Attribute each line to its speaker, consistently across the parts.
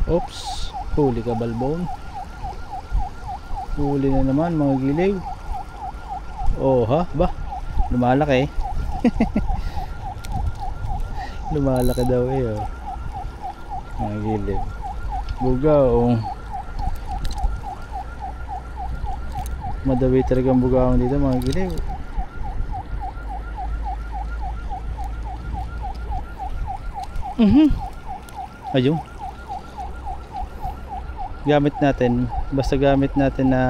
Speaker 1: Oops, huli ka balbon. Huli na naman mga giliw. Oh ha, ba? Lumalaki. Lumalaki daw eh oh. Mga giliw. Bugaw. Madawi talagang bugaw dito mga giliw. Ayun. Gamit natin, basta gamit natin na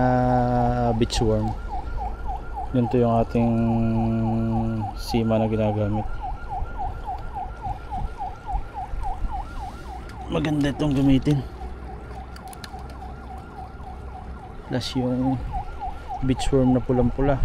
Speaker 1: beach worm. Yun to yung ating sima na ginagamit. Maganda itong gamitin. Plus yung beach worm na pulang pula.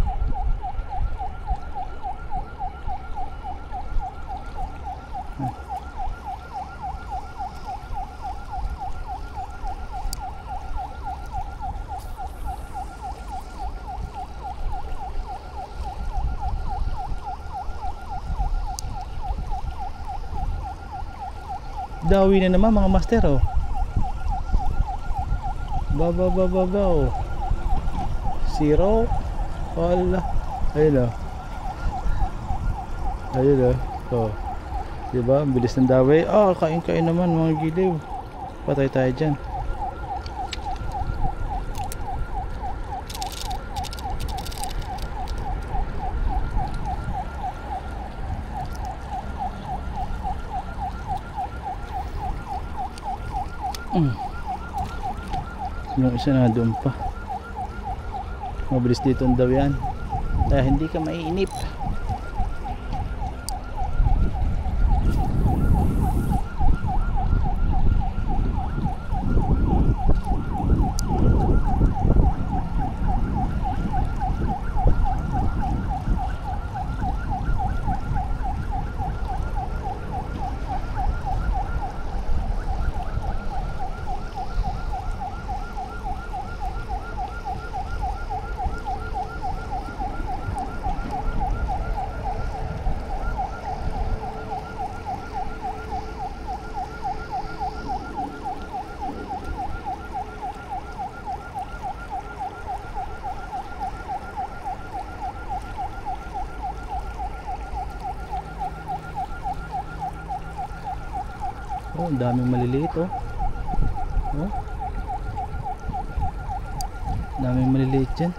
Speaker 1: Dawi na naman mga master oh. Ba oh. Zero. Wala. Ayun oh. Ayun oh. Oh. Diba? Ang bilis ng dawi. Ah, kain naman mga giliw. Patay tayo dyan. Yung isa na doon pa. Mabilis dito ang dawian dahil hindi ka maiinip. Oh, ang daming maliliit oh. Oh. Daming maliliit dyan.